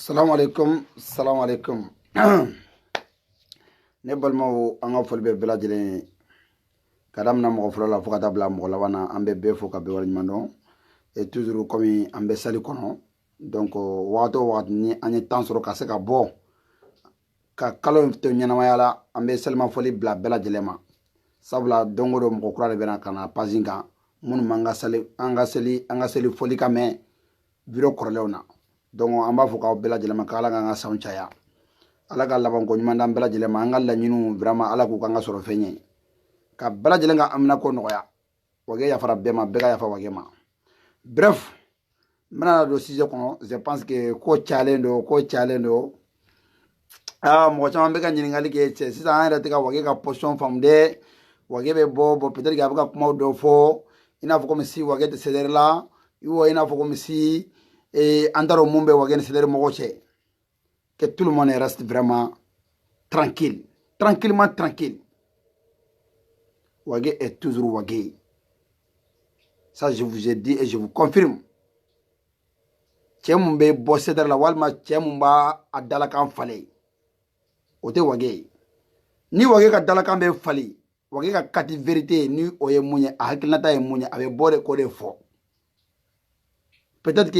Salam alaikum, salam alaikum. Ne balmaw an ka foli bɛ bɛɛ lajɛlen ye ka daminɛ mɔgɔ fɔlɔ la fo ka taa bila mɔgɔ laban na an bɛ bɛɛ fo ka bɛɛ waleɲuman dɔn et toujours comme an bɛ sali kɔnɔ donc wagati o wagati ni an ye temps sɔrɔ ka se ka bɔ ka kalo in to ɲɛnamaya la an bɛ salimafoli bila bɛɛ lajɛlen ma sabula don o don mɔgɔ kura de bɛna ka na page kan minnu ma an ka seli foli ka mɛn bureau kɔrɔlenw na donc an b'a fɔ k'aw bɛɛ lajɛlen ma k'Ala k'an ka sanw caya Ala ka laban ko ɲuman d'an bɛɛ lajɛlen ma an ka laɲiniw vraiment Ala k'u k'an ka sɔrɔ fɛn ye ka bɛɛ lajɛlen ka amina ko nɔgɔya wage yafara bɛɛ ma bɛɛ ka yafa wage ma bref n bɛna don sujet kɔnɔ je pense que ko cayalen don mɔgɔ caman bɛ ka ɲininkali kɛ cɛ sisan an yɛrɛ tɛ ka wage ka position faamu dɛ wage bɛ bɔ bon peut-être que a bɛ ka kumaw dɔ fɔ i n'a fɔ comme si wage tɛ CDR la i n'a fɔ comme si an t'a dɔn mun bɛ wage ni CDR mɔgɔw cɛ que tout le monde reste vraiment tranquille, tranquillement tranquille. Wage est toujours Wage. Ça, je vous ai dit et je vous confirme. Cɛ mun bɛ bɔ CDR la walima cɛ mun b'a dalakan falen o tɛ Wage ye. Ni Wage ka dalakan bɛ falen Wage ka kati vérité ni o ye mun ye a hakilinata ye mun ye a bɛ bɔ de k'o de fɔ. Peut-être que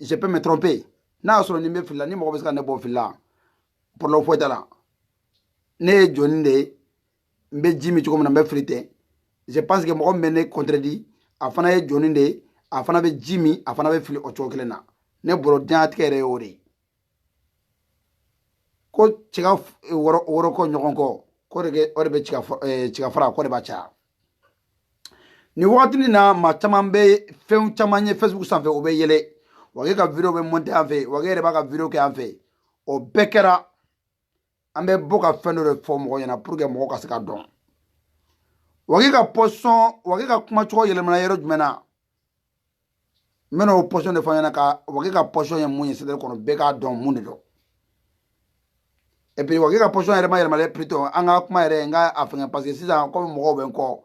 je peux me tromper. N'a sɔrɔ ni bɛ fili la ni mɔgɔ bɛ se ka ne bɔ fili la problème foyi t'a la ne ye jɔni de ye n bɛ ji min cogo min na n bɛ fili ten je pense que mɔgɔ min bɛ ne contredit a fana ye jɔni de ye a fana bɛ ji min a fana bɛ fili o cogo kelen na ne bolo diɲɛlatigɛ yɛrɛ ye o de ye ko cɛ wɔɔrɔ kɔ ɲɔgɔn kɔ o de bɛ ciga fara k'o de b'a caya nin wagati na maa caman bɛ fɛn caman ye Facebook sanfɛ o bɛ yɛlɛ Wage ka vidéo bɛ monter an fɛ Wage yɛrɛ b'a ka vidéo kɛ an fɛ o bɛɛ kɛra an bɛ bɔ ka fɛn dɔ de fɔ mɔgɔ ɲɛna pour que mɔgɔ ka se ka dɔn Wage ka position Wage ka kumacogo yɛlɛmana yɔrɔ jumɛn na n bɛna o position de fɔ ɲɛna ka Wage ka position ye mun ye CDR kɔnɔ bɛɛ k'a dɔn mun de don et puis Wage ka position yɛrɛ ma yɛlɛma plutôt an ka kuma yɛrɛ n ka a fɛngɛ parce que sisan comme mɔgɔw bɛ n kɔ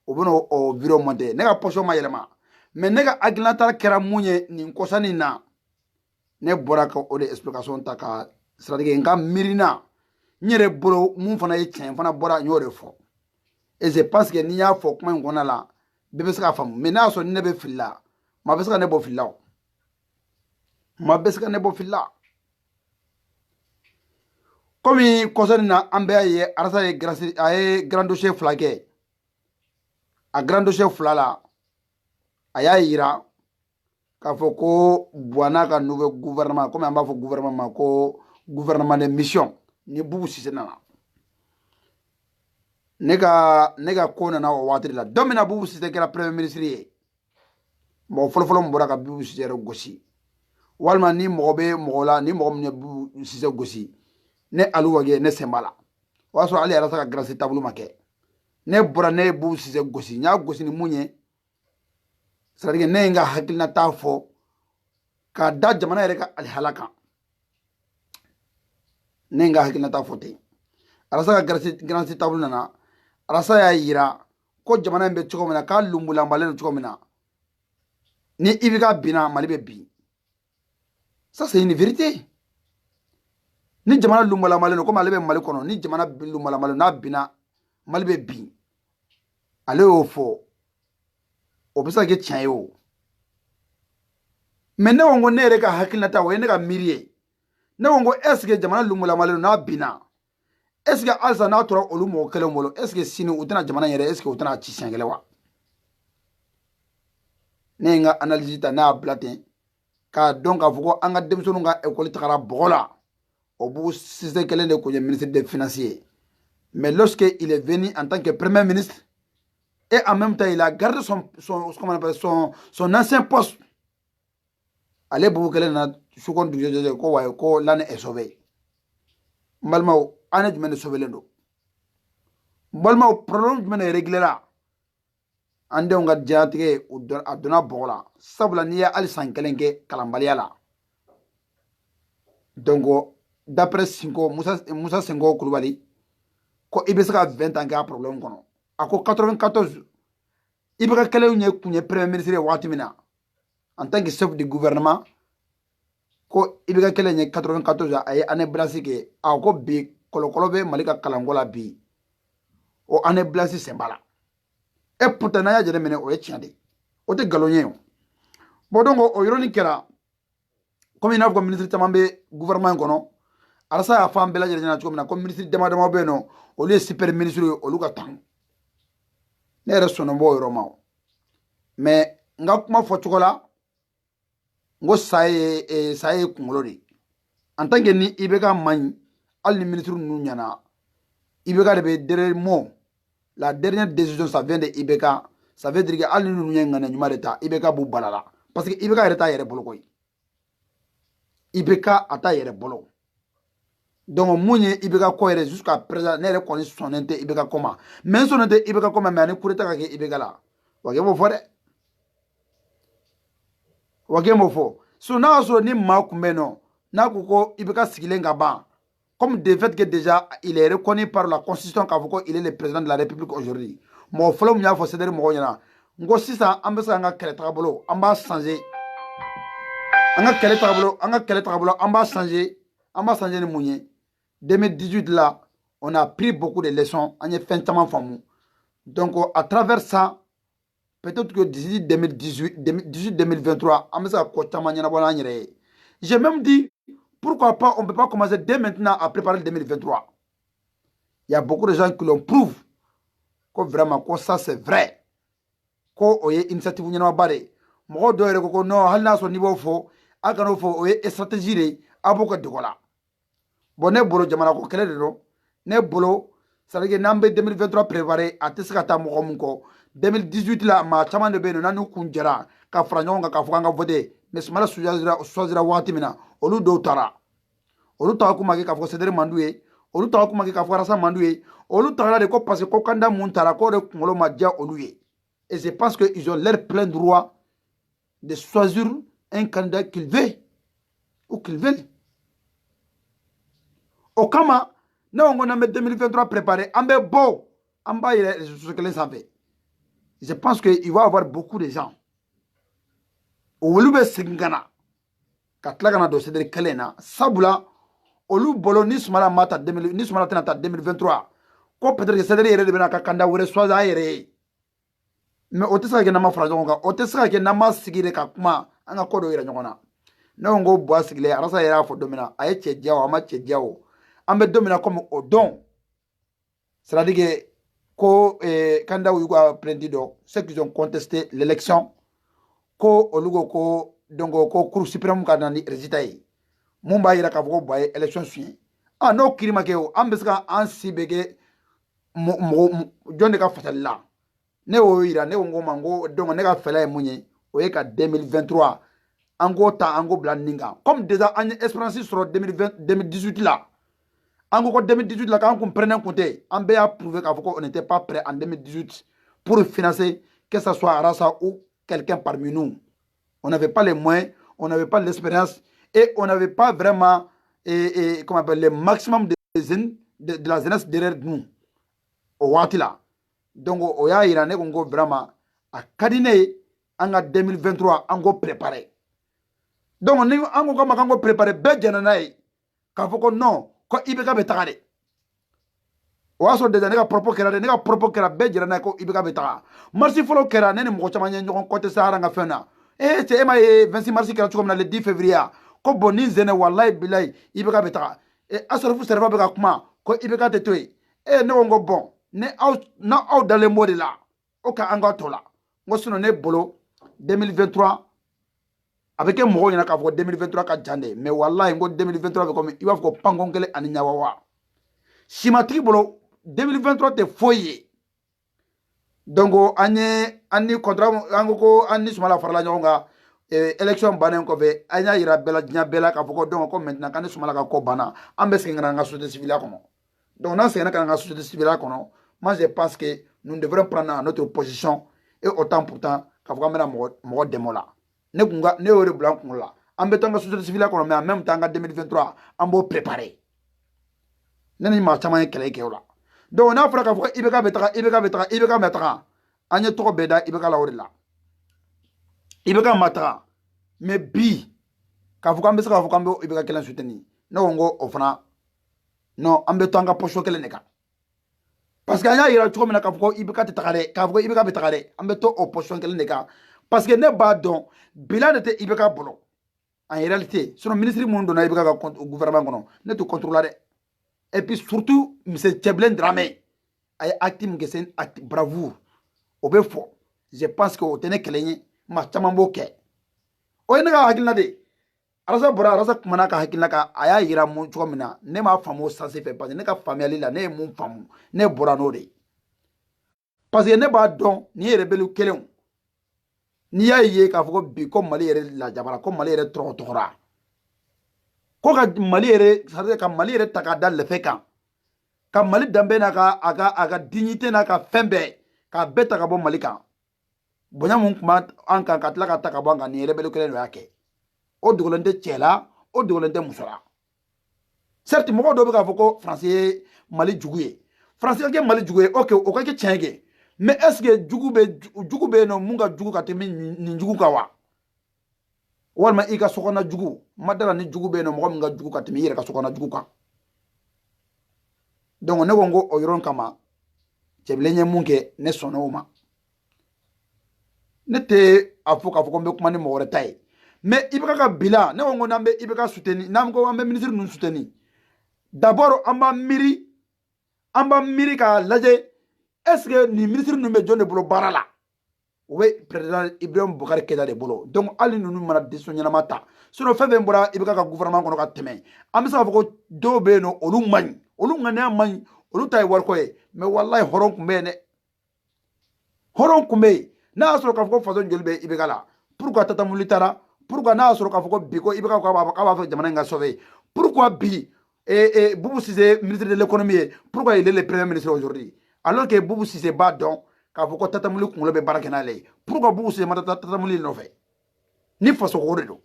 u bɛna o vidéo monter ne ka position ma yɛlɛma mais ne ka hakilinata kɛra mun ye nin kɔsani na ne bɔra ka o de explication ta ka c'est-à-dire n ka miirina n yɛrɛ bolo mun fana ye tiɲɛ fana bɔra n y'o de fɔ et je pense que n'i y'a fɔ kuma in kɔnɔna la bɛɛ bɛ se k'a faamu mais n'a y'a sɔrɔ ni ne bɛ fili la maa bɛ se ka ne bɔ fili la o maa bɛ se ka ne bɔ fili la komi kɔsani na an bɛɛ y'a ye Arasa ye grand dossier fila kɛ a grand dossier fila la a y'a yira k'a fɔ ko Buwana ka nouveau gouvernement comme an b'a fɔ gouvernement ma ko gouvernement de mission ni Bubu Sise nana ne ka ko nana o waati de la don min na Bubu Sise kɛra premier ministre ye mɔgɔ fɔlɔfɔlɔ min bɔra ka Bubu Sise yɛrɛ gosi walima ni mɔgɔ bɛ mɔgɔ la ni mɔgɔ min ye Bubu Sise gosi ne Ali Wage ne sen b'a la o y'a sɔrɔ ale yɛrɛ ka grâce taabolo ma kɛ ne bɔra ne ye Bubu Sise gosi n y'a gosi ni mun ye c'est-à-dire ne ye n ka hakilinata fɔ k'a da jamana yɛrɛ ka alihala kan ne ye n ka hakilinata fɔ ten Arasa ka grâce taabolo nana Arasa y'a yira ko jamana in bɛ cogo min na k'a lumbulanbalen don cogo min na ni IBK binna Mali bɛ bin ça c'est une vérité ni jamana lumbulanbalen don komi ale bɛ Mali kɔnɔ ni jamana lumbulanbalen n'a binna Mali bɛ bin ale y'o fɔ o bɛ se ka kɛ tiɲɛ ye o mais ne ko ne yɛrɛ ka hakilinata o ye ne ka miiri ye ne ko est ce que jamana lumbulanbalen don n'a binna est ce que halisa n'a tora olu mɔgɔ kelen bolo est ce que sini u tɛna jamana yɛrɛ est ce que u tɛna ci siɲɛ kelen wa ne ye n ka analyse ta ne y'a bila ten k'a dɔn k'a fɔ ko an ka denmisɛnninw ka école tagara bɔgɔ la o Bubu Sise kelen de tun ye ministre des finances ye mais lorsque il est venu en tant que premier ministre et en même temps il a gardé son ancien poste ale Bubu kelen nana sukɔn dugujɛ ko wayi ko l'année est sauvée n balimaw année jumɛn de sauvélen don n balimaw problème jumɛn de réglé la an denw ka diɲɛlatigɛ a donna bɔgɔ la sabula n'i ye hali san kelen kɛ kalanbaliya la donc d'après Sinko Musa Senko Kulubali ko i bɛ se ka 20 ans kɛ a problème kɔnɔ a ko 94 IBK kelen kun ye premier ministre ye waati min na en tant que chef du gouvernement ko ibeka kelen ye 94 ay ane blasi ke a ko bi kolokolo be malika kalangola bi o ane blasi sembala e pourtant na ya jere mene o ye tiande o te galonye bo dongo o yoroni kera comme ina ko ministre tamambe gouvernement kono arasa ya fam bela jere na ko na comme ministre dama be no o le super ministre o lu ka tan ne resto no bo yoroma mais nga kuma fo chokola ngo saye kungolo de en tant que ni ibeka man al ni ministre nu nyana ibeka de be dernier mot la dernière décision ça vient de ibeka ça veut dire que al ni nu nyanga na nyuma leta ibeka bu balala parce que ibeka reta yere bolo koy ibeka ata yere bolo donc munye ibeka ko yere jusqu'à présent ne re connaît sonente ibeka comment mais sonente ibeka comment mais ani kureta ka ke ibeka la wage mo fore wage mo fo so na so ni ma kumbeno na koko ibeka sigilenga ba comme de fait que déjà il est reconnu par la constitution qu'avoko il est le président de la République aujourd'hui mo folo mu ya fo cédé mo nyana ngo sisa ambesa nga kele tabolo amba changer anga kele tabolo amba changer ni munye 2018 là on a pris beaucoup de leçons on a fait tellement famou donc à travers ça peut-être que d'ici 2023 ambesa ko tama nyana bona nyere j'ai même dit pourquoi pas on peut pas commencer dès maintenant à préparer le 2023. Il y a beaucoup de gens qui l'ont prouvé que vraiment que ça c'est vrai que oye initiative nyana bare mo do ere ko no halna so niveau fo aka no fo oye stratégie re aboka degola bonne bolo jamana ko kele do ne bolo ça veut dire nambe 2023 préparé à tesaka mo ko 2018 la ma chama de beno nanu kunjara ka franyo ka fuka nga voter mais smala sujazira wati mina olu do tara olu ta ko magi ka fo cédé mandué olu ta ko magi ka fo rasa mandué olu tara de ko parce que ko kanda mun tara ko de ngolo madja olu ye et je pense que ils ont leur plein droit de choisir un candidat qu'ils veulent ou qu'ils veulent au kama na on a 2023 préparé ambe bo amba il ce que les savait je pense que il va y avoir beaucoup de gens olu be singana katla kana do cédé kelena sabula olu bolo ni sumala mata 2000 ni sumala tena ta 2023 ko peut-être que cédé yere de bena ka kanda wore soza yere mais o tesa ke na ma frajo nga o tesa ke na ma sigire ka kuma anga kodo yere nyona na ngo bo asigile arasa yere afo domina aye chejiawo ama chejiawo ambe domina comme odon c'est-à-dire que ko kanda ugo aprendido ceux qui ont contesté l'élection ko olugo ko dongo ko cour suprême ka nani résultat yi mumba yira ka fo boye élection suit ah no kirima ke o ambeska an sibege jonde ka fatalla ne o yira ne ngo mango dongo ne ka fela munye o ye ka 2023 ango ta ango blandinga comme déjà an espérance sur 2018 là ango ko 2018 là quand on prenait compter an be a prouvé ka fo ko on n'était pas prêt en 2018 pour financer que ça soit Arasa ou quelqu'un parmi nous. On n'avait pas les moyens, on n'avait pas l'expérience et on n'avait pas vraiment comment on appelle, le maximum de la jeunesse derrière nous. Au Watila. Donc, au ya Iranais, on go vraiment à Kadine en 2023, on go préparer. Donc, on go préparer, Bedjananaï, quand non, quand Ibeka Betare. Waso de nega propos kera be jira na ko ibika beta marsi folo kera nene mo chama nyen ko côté sahara nga fena te ema 26 mars kera chukom na le 10 février ko boni zene wallahi billahi ibika beta asoro fu serva be ka kuma ko ibika tetoi ne ngo bon ne out dans le mode là o ka anga tola ngo sino ne bolo 2023 avec un mo yana ka fo 2023 ka jande mais wallahi ngo 2023 be comme iba fo pangongele ani nyawawa simatri bolo 2023 te foye donc ani contrat ango ko ani sumala farala nyonga élection banen ko be anya ira bela nya bela ka foko donc ko maintenant kan sumala ka ko bana ambe sengana nga société civile kono donc nan sengana ka nga société civile kono moi je pense que nous devons prendre notre position et autant pourtant ka foko mena mo demola ne kunga ne ore blanc kunga ambe tanga société civile kono mais en même temps 2023 ambo préparer nani ma chama kele keola donc na fera ka fo ibeka betaka anya to beda ibeka la orila ibeka mata mais bi k'a fɔ k'an bɛ se k'a fɔ k'an bɛ IBK kelen soutenir ne ko n ko o fana non an bɛ to an ka position kelen de kan parce que an y'a yira cogo min na k'a fɔ ko IBK tɛ taga dɛ k'a fɔ ko IBK bɛ taga dɛ an bɛ to o position kelen de kan parce que ne b'a dɔn bilan de tɛ IBK bolo en réalité sinon ministre minnu donna IBK ka gouvernement kɔnɔ ne t'u contrôle la dɛ et puis surtout monsieur Tcheblen Dramé a ye acte min kɛ c'est un acte bravoure o bɛ fɔ je pense que o tɛ ne kɛlɛ ye maa caman b'o kɛ o ye ne ka hakilina de arasa bɔra arasa kumana ka hakilina kan a y'a yira mun cogo min na ne m'a faamu o sens fɛ parce que ne ka faamuyali la ne ye mun faamu ne bɔra n'o de parce que ne b'a dɔn nin ye rebelle kelenw n'i y'a ye k'a fɔ ko bi ko Mali yɛrɛ lajabara ko Mali yɛrɛ tɔgɔra ko ka Mali yɛrɛ c'est-à-dire ka Mali yɛrɛ ta k'a da lɛfɛ kan ka Mali danbe n'a ka dignité n'a ka fɛn bɛɛ k'a bɛɛ ta ka bɔ Mali kan bonya mun tun b'a an kan ka tila ka ta ka bɔ an kan nin rebelle kelen de y'a kɛ o dogolen tɛ cɛ la o dogolen tɛ muso la certes mɔgɔ dɔw bɛ k'a fɔ ko France ye Mali jugu ye France ka kɛ Mali jugu ye ok o ka kɛ tiɲɛ kɛ mais est ce que jugu bɛ yen nɔ mun ka jugu ka tɛmɛ nin jugu kan wa walima i ka sokɔnɔ jugu ma dala ni jugu bɛ yen nɔ mɔgɔ min ka jugu ka tɛmɛ i yɛrɛ ka sokɔnɔ jugu kan donc ne ko n ko o yɔrɔ kama cɛbilen ye mun kɛ ne sɔnna o ma ne tɛ a fɔ k'a fɔ ko n bɛ kuma ni mɔgɔ wɛrɛ ta ye mais IBK ka bilan ne ko n ko n'an bɛ IBK soutenir n'an ko an bɛ ministre ninnu soutenir d'abord an b'an miiri k'a lajɛ est ce que nin ministre ninnu bɛ jɔn de bolo baara la o bɛ président Ibrahim Boubacar Keïta de bolo donc hali ninnu mana décision ɲɛnama ta sinon fɛn fɛn bɔra IBK ka gouvernement kɔnɔ ka tɛmɛ an bɛ se k'a fɔ ko dɔw bɛ yen nɔ olu man ɲi olu ŋaniya man ɲi olu ta ye wariko ye mais walahi hɔrɔn tun bɛ yen dɛ hɔrɔn tun bɛ yen n'a y'a sɔrɔ k'a fɔ ko faso joli bɛ IBK la pourquoi Tata Muli taara pourquoi n'a y'a sɔrɔ k'a fɔ ko bi ko IBK k'a b'a fɛ jamana in ka sauver pourquoi bi Boubou Cissé ministre de l'économie ye pourquoi il est le premier ministre aujourd'hui alors que Boubou Cissé b'a dɔn k'a fɔ ko Tata Muli kunkolo bɛ baara kɛ n'ale ye pourquoi Boubou Cissé ma taa Tata Muli nɔfɛ ni faso ko de don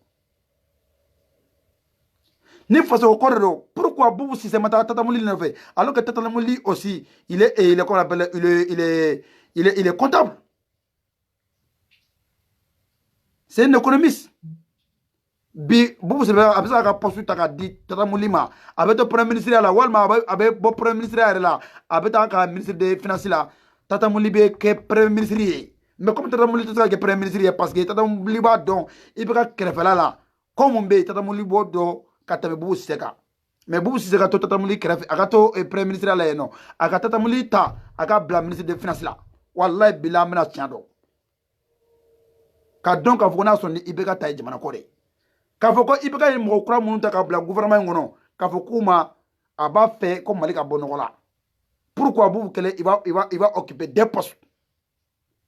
ni faso ko de don pourquoi Boubou Cissé ma taa Tata Muli nɔfɛ alors que Tata Muli aussi il est qu'on appelle il est comptable. C'est un économiste. Bi Boubou Cissé a bɛ se ka poste ta k'a di Tata Muli ma a bɛ to premier ministre la walima a bɛ bɔ premier ministre yɛrɛ la a bɛ taa ka ministre des finances la Tata Muli bɛ kɛ premier ministre ye mais comme Tata Muli tɛ se ka kɛ premier ministre ye parce que Tata Muli b'a dɔn i bɛ ka kɛrɛfɛla la ko mun bɛ yen Tata Muli b'o dɔn ka tɛmɛ Boubou Cissé kan mais Boubou Cissé ka to Tata Muli kɛrɛfɛ a ka to premier ministre la yen nɔ a ka Tata Muli ta a ka bila ministre des finances la walahi bilahi an bɛna tiɲɛ dɔn ka dɔn k'a fɔ ko n'a sɔrɔ ni IBK ta ye jamana ko de k'a fɔ ko IBK ye mɔgɔ kura minnu ta ka bila gouvernement in kɔnɔ k'a fɔ k'u ma a b'a fɛ ko Mali ka bɔ nɔgɔ la pourquoi Boubou kɛlɛ il va occuper des postes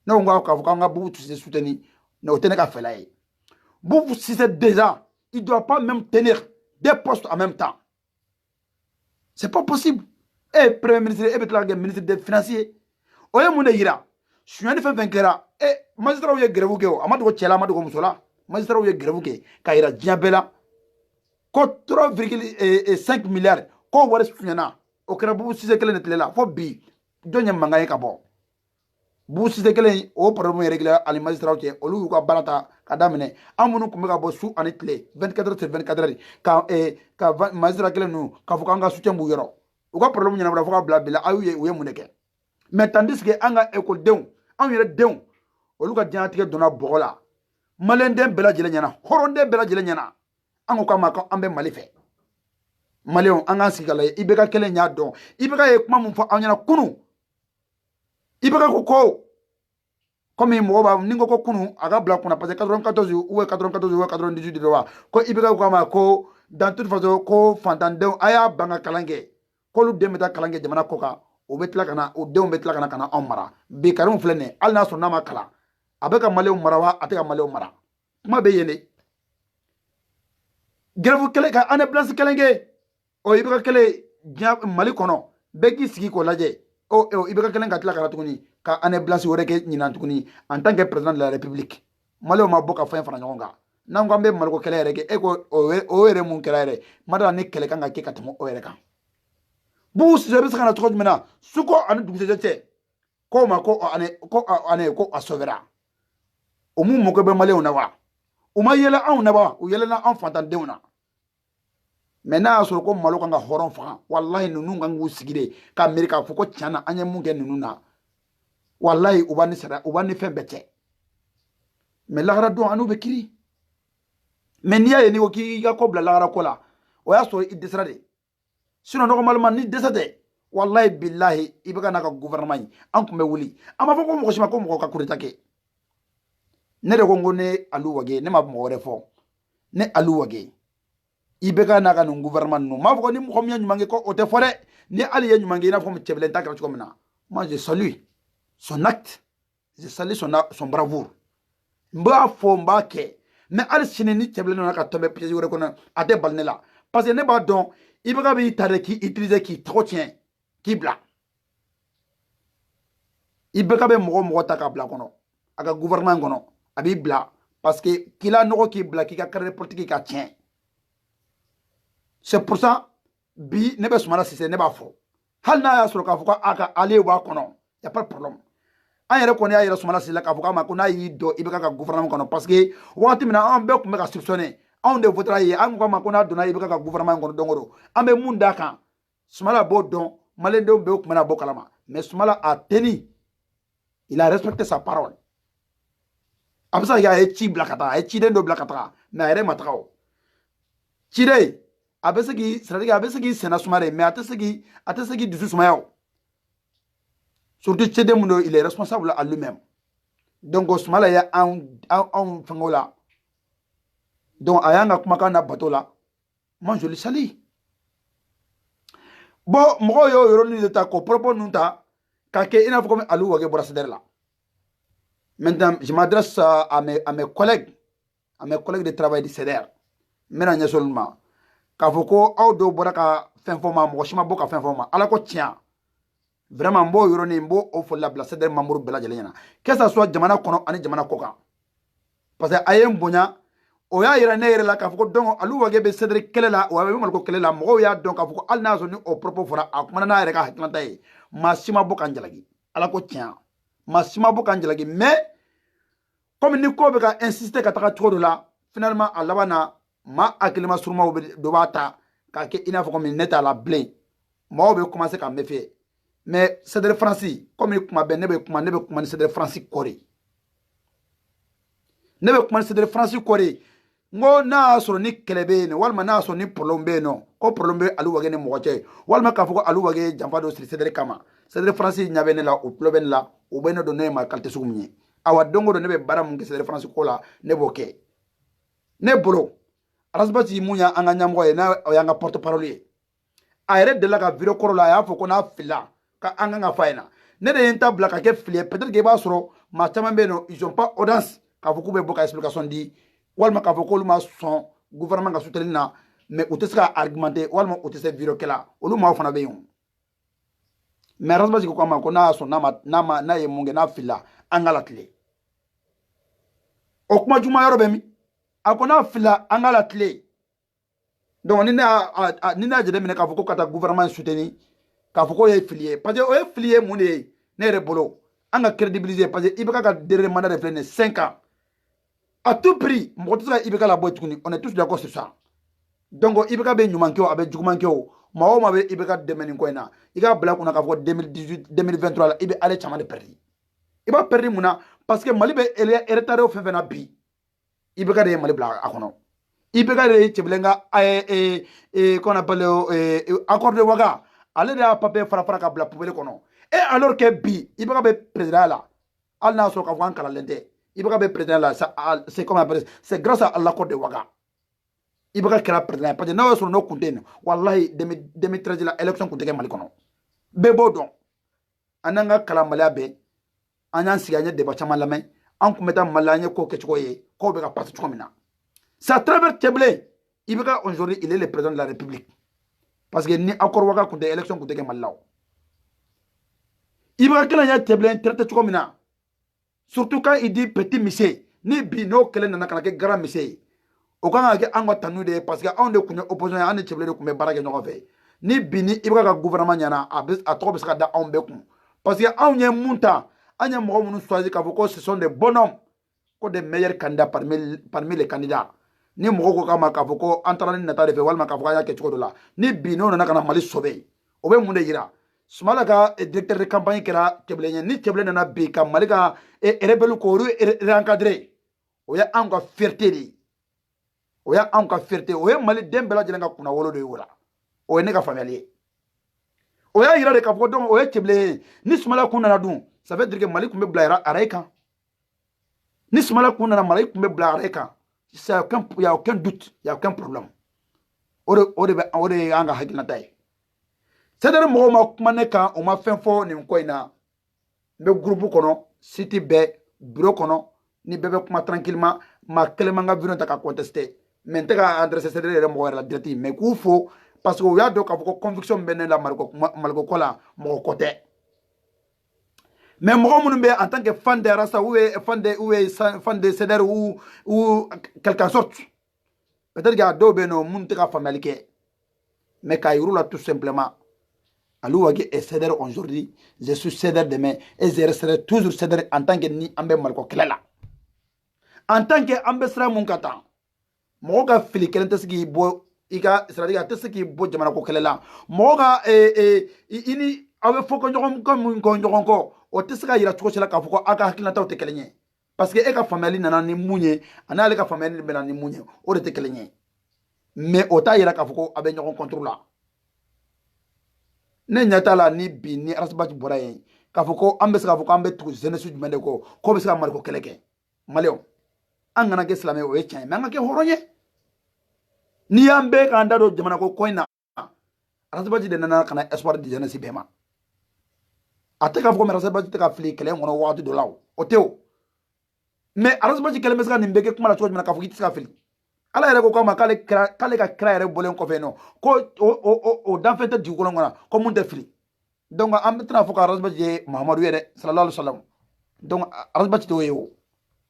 ne ko k'a fɔ k'an ka Boubou Cissé soutenir mais o tɛ ne ka fɛla ye Boubou Cissé déjà il doit pas même tenir des postes en même temps c'est pas possible premier ministre bɛ tila ka kɛ ministre des finances ye o ye mun de yira suɲɛni fɛn fɛn kɛra magistrat ye grève kɛ o a ma dogo cɛ la a ma dogo muso la magistrat ye grève kɛ k'a yira diɲɛ bɛɛ la ko 3,5 milliards k'o wari suɲɛna o kɛra Boubou Cissé kelen de tile la fo bi jɔn ye mankan ye ka bɔ Boubou Cissé kelen o problème réglé ani magistrat cɛ olu y'u ka baara ta ka daminɛ an minnu tun bɛ ka bɔ su ani tile 24 heures sur 24 heures ka magistrat kelen ninnu k'a fɔ k'an ka soutien b'u yɔrɔ u ka problème ɲɛnabɔra fo ka bila bi la aw ye u ye mun de kɛ mais tandis que an ka écoledenw anw yɛrɛ denw olu ka diɲɛlatigɛ donna bɔgɔ la maliyɛn den bɛɛ lajɛlen ɲɛna hɔrɔnden bɛɛ lajɛlen ɲɛna an ko k'a ma ko an bɛ Mali fɛ maliyɛnw an k'an sigi ka lajɛ IBK kelen y'a dɔn IBK ye kuma min fɔ aw ɲɛna kunun IBK ko comme mɔgɔ b'a ni ko ko kunun a ka bila kunna parce que 94 ou 94 ou 98 de wa ko IBK ko a ma ko dans toute façon ko fantandenw a y'a ban ka kalan kɛ k'olu den bɛ taa kalan kɛ jamana kɔ kan o bɛ tila ka na o denw bɛ tila ka na anw mara bi Karimu filɛ nin ye hali n'a sɔrɔ n'a ma kalan a bɛ ka maliyɛnw mara wa a tɛ ka maliyɛnw mara kuma bɛ yen de grève kelen ka année blanche kelen kɛ o IBK kelen diɲɛ Mali kɔnɔ bɛɛ k'i sigi k'o lajɛ IBK kelen ka tila ka na tuguni ka année blanche wɛrɛ kɛ ɲinan tuguni en tant que président de la république maliyɛnw ma bɔ ka fɛn fara ɲɔgɔn kan n'an ko an bɛ Maliko kɛlɛ yɛrɛ kɛ e ko o yɛrɛ mun kɛra yɛrɛ ma dala ni kɛlɛ kan ka kɛ ka tɛmɛ o yɛrɛ kan Boubou Cissé bɛ se ka na cogo jumɛn na suko ani dugusɛjɛ cɛ k'o ma ko a sauvera o mun mako bɛ maliyɛnw na wa u ma yɛlɛ anw na ba u yɛlɛna anw fantandenw na mais n'a y'a sɔrɔ ko malo kan ka hɔrɔn faga wallahi ninnu kan k'u sigi de ka miiri k'a fɔ ko tiɲɛ na an ye mun kɛ ninnu na wallahi u b'a ni sara u b'a ni fɛn bɛɛ cɛ mais lahara don an n'u bɛ kiri mais n'i y'a ye n'i ko k'i ka ko bila lahara ko la o y'a sɔrɔ i dɛsɛra de sinon normalement ni dɛsɛ tɛ wallahi billahi i bɛ ka n'a ka gouvernement ye an tun bɛ wuli an b'a fɔ ko mɔgɔ si ma ko mɔgɔ ka coup d'état kɛ ne de ko n ko ne Alu Wage ne ma mɔgɔ wɛrɛ fɔ ne Alu Wage i bɛ ka n'a ka nin gouvernement ninnu m'a fɔ ko ni mɔgɔ min ye ɲuman kɛ ko o tɛ fɔ dɛ ni hali ye ɲuman kɛ i n'a fɔ cɛbilen ta kɛra cogo min na moi je salue son acte je salue son bravoure n b'a fɔ n b'a kɛ mais hali sini ni cɛbilen nana ka tɔnbɛ piège wɛrɛ kɔnɔ a tɛ bali ne la parce que ne b'a dɔn i bɛ ka b'i ta de k'i utiliser k'i tɔgɔ tiɲɛ k'i bila i bɛ ka bɛ mɔgɔ ta k'a bila kɔnɔ a ka gouvernement kɔnɔ a b'i bila parce que k'i la nɔgɔ k'i bila k'i ka carrière politique ka tiɲɛ c'est pour ça bi ne bɛ Sumala Sise ne b'a fɔ hali n'a y'a sɔrɔ k'a fɔ ko a ka allié b'a kɔnɔ y a pas de problème an yɛrɛ kɔni y'a yɛrɛ Sumala Sise la k'a fɔ k'a ma ko n'a y'i dɔn i bɛ ka gouvernement kɔnɔ parce que waati min na an bɛɛ tun bɛ ka soupçonner anw de votera ye an ko ma ko n'a donna i bɛ ka gouvernement kɔnɔ don o don an bɛ mun d'a kan Sumala b'o dɔn maliyɛndenw bɛɛ tun bɛna bɔ kalama mais Sumala a tenu il a respecté sa parole a bɛ se ka kɛ a ye ci bila ka taga a ye ciden dɔ bila ka taga mais a yɛrɛ ma taga o ciden a bɛ se k'i c'est-à-dire a bɛ se k'i sɛnɛ suma de mais a tɛ se k'i dusu sumaya o surtout ciden mun don il est responsable à lui-même donc Sumala ye anw fɛngɛw la donc a y'an ka kumakan na bato la moi je le salue bon mɔgɔw y'o yɔrɔnin de ta k'o propos ninnu ta k'a kɛ i n'a fɔ komi Alu Wage bɔra CDR la maintenant je m'adresse à mes collègues de travail du CDR n bɛna ɲɛsin olu ma k'a fɔ ko aw dɔw bɔra ka fɛn fɔ ma mɔgɔ si ma bɔ ka fɛn fɔ ma ala ko tiɲɛ vraiment n b'o yɔrɔnin n b'o foli labila CDR membre bɛɛ lajɛlen ɲɛna que ça soit jamana kɔnɔ ani jamana kɔ kan parce que a ye n bonya o y'a yira ne yɛrɛ la k'a fɔ ko donc Alu Wage bɛ CDR kɛlɛ la wa a bɛ Maliko kɛlɛ la mɔgɔw y'a dɔn k'a fɔ ko hali n'a y'a sɔrɔ ni o propos fɔra a kumana n'a yɛrɛ ka hakilinata ye maa si ma bɔ ka n jalaki ala ko tiɲɛ maa si ma bɔ ka n jalaki mais comme ni ko bɛ ka insister ka taga cogo dɔ la finalement a laban na maa hakilima surumaw dɔ b'a ta k'a kɛ i n'a fɔ komi ne t'a la bilen mɔgɔw bɛ commencer ka méfier mais CDR France comme kuma bɛɛ ne bɛ kuma ni CDR France kɔ de ne bɛ kuma ni CDR France kɔ de n ko n'a y'a sɔrɔ ni kɛlɛ bɛ yen walima n'a y'a sɔrɔ ni problème bɛ yen nɔ ko problème bɛ Alu Wage ni mɔgɔ cɛ walima k'a fɔ ko Alu Wage ye janfa dɔ siri CDR kama CDR France ɲɛ bɛ ne la o tulo bɛ ne la o bɛ ne dɔn ne ye maa qualité sugu min ye awa don o don ne bɛ baara mun kɛ CDR France ko la ne b'o kɛ ne bolo Arasibasi mun y'an ka ɲɛmɔgɔ ye n'a o y'an ka porte parole ye a yɛrɛ delila ka vidéo kɔrɔ la a y'a fɔ ko n'a filila ka an kan ka f'a ɲɛna ne de ye n ta bila ka kɛ fili ye peut-être que i b'a sɔrɔ maa caman bɛ yen nɔ ils ont pas audace k'a fɔ k'u bɛ bɔ ka explication di walima k'a fɔ k'olu ma sɔn gouvernement ka soutenir na mais u tɛ se ka argumenter walima u tɛ se vidéo kɛ la olu maaw fana bɛ yen mais Arasibasi ko a ma ko n'a y'a sɔrɔ n'a ye mun kɛ n'a filila an ka latile o kuma juguman yɔrɔ bɛ min a ko n'a filila an ka latile donc ni ne y'a jateminɛ k'a fɔ ko ka taa gouvernement soutenir k'a fɔ k'o ye fili ye parce que o ye fili ye mun de ye ne yɛrɛ bolo an ka crédibiliser parce que IBK ka dernier mandat de filɛ nin ye 5 ans à tout prix mɔgɔ tɛ se ka IBK labɔ tuguni on est tous d'accord sur ça donc IBK bɛ ɲuman kɛ o a bɛ juguman kɛ o maa o maa bɛ IBK dɛmɛ nin ko in na i k'a bila kunna k'a fɔ ko 2018 2023 la i bɛ ale caman de perdre i b'a perdre mun na parce que Mali bɛ retard fɛn fɛn na bi IBK de ye Mali bila a kɔnɔ IBK de ye cɛbilen ka qu'on appelle accord de Ouaga ale de y'a papier fara ka bila poubelle kɔnɔ et alors que bi IBK bɛ président la hali n'a sɔrɔ k'a fɔ an kalalen tɛ IBK bɛ président la c'est comme appelle c'est grâce à l'accord de Ouaga IBK kɛra président parce que n'a y'a sɔrɔ n'o kun tɛ yen walahi 2013 la élection kun tɛ kɛ Mali kɔnɔ bɛɛ b'o dɔn an n'an ka kalanbaliya bɛɛ an y'an sigi an ye débat caman lamɛn an kun bɛ taa Mali la an ye ko kɛcogo ye k'o bɛ ka passer cogo min na c'est à travers cɛbilen IBK aujourd'hui il est le président de la République parce que ni accord Ouaga kun tɛ élection kun tɛ kɛ Mali la o IBK kɛlen y'a cɛbilen traité cogo min na surtout quand il dit petit monsieur ni bi n'o kɛlɛ nana ka na kɛ grand monsieur ye o kan ka kɛ an ka tanu de ye parce que anw de kun ye opposition ye an ni cɛbilen de kun bɛ baara kɛ ɲɔgɔn fɛ ni bi ni IBK ka gouvernement ɲɛna a tɔgɔ bɛ se ka da anw bɛɛ kun parce que anw ye mun ta an ye mɔgɔ minnu choisir k'a fɔ ko ce sont des bonhommes ko des meilleurs candidats parmi les candidats ni mɔgɔ ko kama k'a fɔ ko an taara ni nata de fɛ walima k'a fɔ k'an y'a kɛ cogo dɔ la ni bi n'o nana ka na Mali sauver o bɛ mun de yira Sumala ka directeur de campagne kɛra Tɛbɛlɛ ye ni Tɛbɛlɛ nana bi ka Mali ka rebelle ko re-encadrer o ye anw ka fierté de ye o ye anw ka fierté o ye Mali den bɛɛ lajɛlen ka kunna wolo de ye o la o ye ne ka faamuyali ye o y'a yira de k'a fɔ donc o ye Tɛbɛlɛ ye ni Sumala kun nana dun ça veut dire que Mali kun bɛ bila araye kan ni Sumala kun nana Mali kun bɛ bila araye kan il y a aucun doute il y a aucun problème o de ye an ka hakilinata ye c'est-à-dire mɔgɔw ma kuma ne kan o ma fɛn fɔ nin ko in na n bɛ groupe kɔnɔ site bɛɛ bureau kɔnɔ ni bɛɛ bɛ kuma tranquillement maa kelen man ka video ta ka contester mais n tɛ ka adresser c'est-à-dire yɛrɛ mɔgɔ yɛrɛ la direct mais k'u fo parce que u y'a dɔn k'a fɔ ko conviction bɛ ne la Maliko ko la mɔgɔ ko tɛ mais mɔgɔ minnu bɛ en tant que fan de Rasta ou fan de CDR ou quelque sorte peut-être que a dɔw bɛ yen nɔ minnu tɛ ka faamuyali kɛ mais k'a yir'u la tout simplement Aliou Wage est CDR aujourd'hui, je suis CDR demain et je resterai toujours CDR en tant que ni an bɛ Maliko kɛlɛ la en tant que an bɛ sira mun ka tan mɔgɔ ka fili kelen tɛ se k'i bɔ i ka c'est-à-dire a tɛ se k'i bɔ jamana ko kɛlɛ la mɔgɔ ka i ni aw bɛ fɔ ko ɲɔgɔn kɔ mun kɔ ɲɔgɔn kɔ o tɛ se ka yira cogo si la k'a fɔ ko aw ka hakilinataw tɛ kelen ye parce que e ka faamuyali nana ni mun ye ani ale ka faamuyali bɛ na ni mun ye o de tɛ kelen ye mais o t'a yira k'a fɔ ko aw bɛ ɲɔgɔn contre la ne ɲɛ t'a la ni bi ni Arasabati bɔra yen k'a fɔ ko an bɛ se k'a fɔ ko an bɛ tugu jeunesse jumɛn de kɔ k'o bɛ se ka Maliko kɛlɛ kɛ maliyɛnw an kana kɛ silamɛ o ye tiɲɛ ye mais an ka kɛ hɔrɔn ye n'i y'an bɛɛ k'an da don jamana ko in na Arasabati de nana ka na espoir di jeunesse bɛɛ ma a tɛ k'a fɔ ko Arasabati tɛ ka fili kɛlɛ in kɔnɔ waati dɔ la o tɛ o mais Arasabati kɛlen bɛ se ka nin bɛɛ kɛ kuma la cogo jumɛn k'a fɔ k'i tɛ se ka fili ala yɛrɛ ko k'a ma k'ale ka kira yɛrɛ bɔlen kɔfɛ yen nɔ ko o danfɛn tɛ dugukolo kɔnɔ ko mun tɛ fili donc an bɛ tɛna fɔ ko Arasabati ye Mahamadu ye dɛ sallallahu alaihi wa sallam donc Arasabati t'o ye o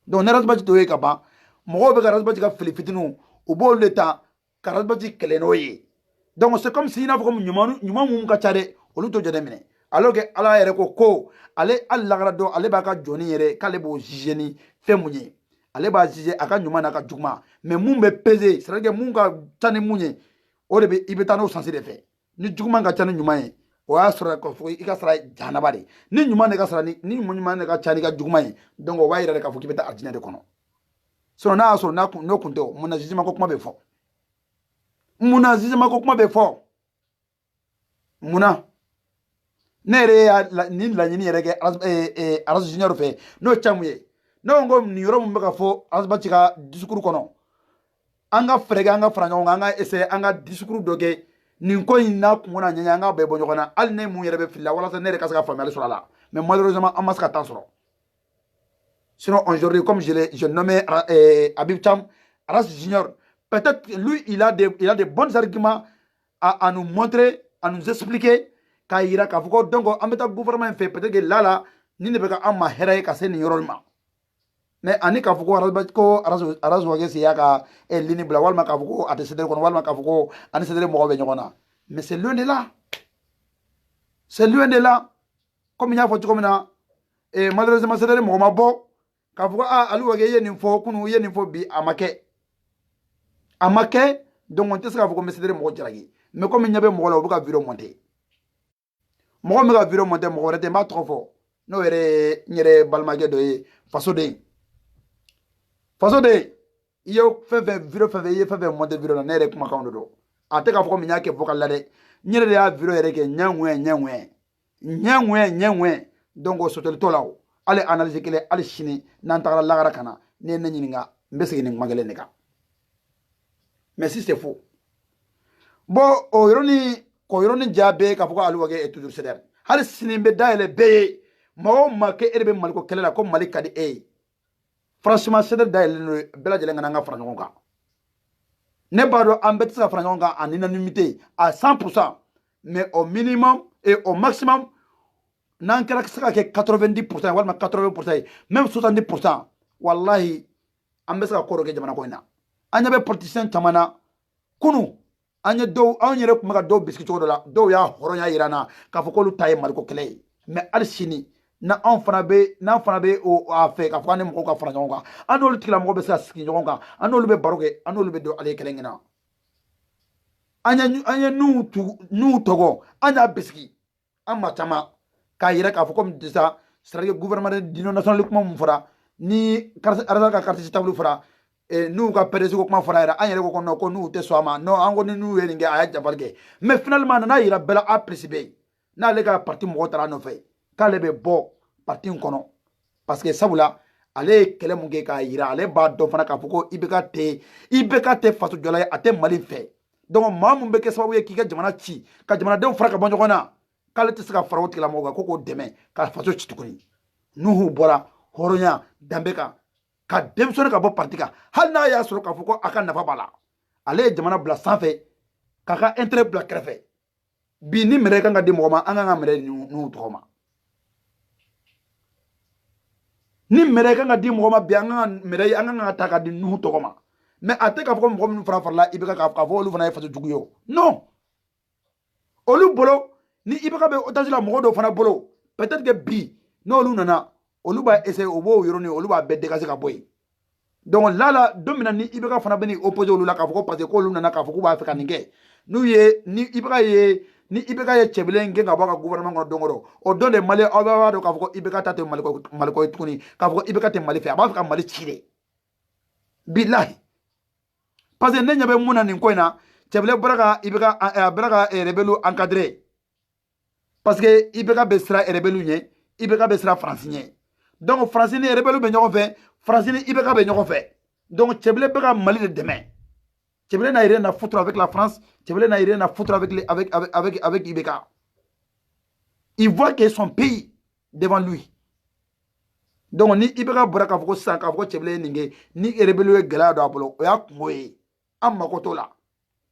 donc ni Arasabati t'o ye ka ban mɔgɔw bɛ ka Arasabati ka fili fitininw u b'olu de ta ka Arasabati kɛlɛ n'o ye donc c'est comme si i n'a fɔ ko ɲuman mun ka ca dɛ olu t'o jateminɛ alors que ala yɛrɛ ko ale hali lagara don ale b'a ka jɔni yɛrɛ k'ale b'o juger ni fɛn mun ye ale b'a juger a ka ɲuman n'a ka juguman mais mun bɛ peser c'est-à-dire que mun ka ca ni mun ye o de bɛ i bɛ taa n'o sansi de fɛ ni juguman ka ca ni ɲuman ye o y'a sɔrɔ k'a fɔ i ka sara jahanaba de ni ɲuman de ka sara ni ɲuman de ka ca n'i ka juguman ye donc o b'a yira de k'a fɔ k'i bɛ taa alijinɛ de kɔnɔ sinon n'a y'a sɔrɔ n'o kun tɛ o mun na jugement ko kuma bɛ fɔ mun na jugement ko kuma bɛ fɔ mun na ne yɛrɛ y'a nin laɲini yɛrɛ kɛ Arasu Junior fɛ n'o cɛ mun ye ne ko nin yɔrɔ mun bɛ ka fɔ Arasabati ka discours kɔnɔ an ka fɛɛrɛ kɛ an ka fara ɲɔgɔn kan an ka essayer an ka discours dɔ kɛ nin ko in n'a kun na ɲɛɲɛ an ka bɛɛ bɔ ɲɔgɔn na hali ne mun yɛrɛ bɛ fili la walasa ne yɛrɛ ka se ka faamuyali sɔrɔ a la mais malheureusement an ma se ka temps sɔrɔ sinon aujourd'hui comme je nommé Habib Thiam Arasu Junior peut-être lui il a des bons arguments à nous montrer à nous expliquer k'a yira k'a fɔ ko donc an bɛ taa gouvernement in fɛ peut-être que là ni ne bɛ ka an ma hɛrɛ ye ka se nin yɔrɔ ma mais ani k'a fɔ ko Arasu Wage y'a ka ligne bila walima k'a fɔ ko a tɛ CDR kɔnɔ walima k'a fɔ ko ani CDR mɔgɔw bɛ ɲɔgɔn na mais c'est loin de là c'est loin de là comme n y'a fɔ cogo min na malheureusement CDR mɔgɔ ma bɔ k'a fɔ ko Aliou Wage i ye nin fɔ kunun i ye nin fɔ bi a ma kɛ donc n tɛ se k'a fɔ ko n bɛ CDR mɔgɔ jalaki mais comme n ɲɛ bɛ mɔgɔ la u bɛ ka video monter mɔgɔ min bɛ ka video monter mɔgɔ wɛrɛ tɛ n b'a tɔgɔ fɔ n'o yɛrɛ n yɛrɛ balimakɛ dɔ ye fasoden i ye fɛn fɛn video fɛn fɛn i ye fɛn fɛn monter video la ne yɛrɛ kumakanw de don a tɛ k'a fɔ ko n y'a kɛ vocal la dɛ n yɛrɛ de y'a video yɛrɛ kɛ ɲɛŋuwɛn donc o sotɛli t'o la o hali analyse kelen hali sini n'an tagara lagara ka na ne ye ne ɲininka n bɛ segin nin kuma kelen de kan mais si c'est faux bon o yɔrɔnin ja bɛɛ k'a fɔ ko Aliou Wage est toujours CDR hali sini n bɛ dayɛlɛ bɛɛ ye mɔgɔ o maa kɛ e de bɛ Maliko kɛlɛ la ko Mali ka di e ye franchement CDR dayɛlɛlen don bɛɛ lajɛlen ka na an ka fara ɲɔgɔn kan ne b'a dɔn an bɛɛ tɛ se ka fara ɲɔgɔn kan en unanimité à 100% mais au minimum et au maximum n'an kɛra se ka kɛ 90% walima 80% ye même 70% wallahi an bɛ se ka ko dɔ kɛ jamana ko in na an ɲɛ bɛ politicien caman na kunun an yɛrɛ tun bɛ ka dɔw bisigi cogo dɔ la dɔw y'a hɔrɔnya yira an na k'a fɔ k'olu ta ye Maliko kɛlɛ ye mais hali sini na an fana be o a fɛ ka fɔ an ni mɔgɔw ka fara ɲɔgɔn kan an n'olu tigilamɔgɔ bɛ se ka sigi ɲɔgɔn kan an n'olu bɛ baro kɛ an n'olu bɛ don ale kelen na an ye n'u tɔgɔ an y'a bisigi an ma caman k'a yɛrɛ k'a fɔ komi disa c'est-à-dire gouvernement d'union nationale kuma mun fɔra ni arasa ka carte table fɔra n'u ka PDC ko kuma fɔra yɛrɛ an yɛrɛ ko non ko n'u tɛ sɔn a ma non an ko ni n'u ye nin kɛ a y'a jabali kɛ mais finalement a nana yira bɛɛ la a précipice n'ale ka parti mɔgɔ taara a nɔfɛ k'ale bɛ bɔ parti in kɔnɔ parce que sabula ale ye kɛlɛ mun kɛ k'a yira ale b'a dɔn fana k'a fɔ ko IBK tɛ faso jɔla ye a tɛ Mali fɛ donc maa mun bɛ kɛ sababu ye k'i ka jamana ci ka jamanadenw fara ka bɔ ɲɔgɔn na k'ale tɛ se ka fara o tigilamɔgɔ kan ko k'o dɛmɛ ka faso ci tuguni n'u bɔra hɔrɔnya danbe kan ka denmisɛnnin ka bɔ parti kan hali n'a y'a sɔrɔ k'a fɔ ko a ka nafa b'a la ale ye jamana bila sanfɛ k'a ka intérêt bila kɛrɛfɛ bi ni minɛ kan ka di mɔgɔ ma an kan ka minɛ n'u tɔgɔ ma ni minɛ kan ka di mɔgɔ ma bi an kan ka ta ka di n'u tɔgɔ ma mais a tɛ k'a fɔ ko mɔgɔ minnu farala IBK k'a fɔ olu fana ye faso jugu ye o non olu bolo ni IBK bɛ otage la mɔgɔ dɔw fana bolo peut-être que bi n'olu nana olu b'a essayer o b'o yɔrɔnin olu b'a bɛɛ dégager ka bɔ yen donc là don min na ni IBK fana bɛ ni opposer olu la k'a fɔ ko parce que k'olu nana k'a fɔ k'u b'a fɛ ka nin kɛ ni IBK ye cɛbilen gɛn ka bɔ a ka gouvernement kɔnɔ don o don o don de Mali aw b'a dɔn k'a fɔ ko IBK ta tɛ Maliko ye tuguni k'a fɔ ko IBK tɛ Mali fɛ a b'a fɛ ka Mali ci de bilahi parce que ne ɲɛ bɛ mun na nin ko in na cɛbilen bɔra ka IBK a bɔra ka rebelle encadrer parce que IBK bɛ siran rebelle ɲɛ IBK bɛ siran France ɲɛ donc France ni rebelle bɛ ɲɔgɔn fɛ France ni IBK bɛ ɲɔgɔn fɛ donc cɛbilen bɛ ka Mali de dɛmɛ cɛbilen n'a rien à foutre avec la France cɛbilen n'a rien à foutre avec IBK il voit que son pays devant lui donc ni IBK bɔra k'a fɔ ko sisan k'a fɔ ko cɛbilen ye nin kɛ ni rebelle ye gɛlɛya don a bolo o y'a kungo ye an mako t'o la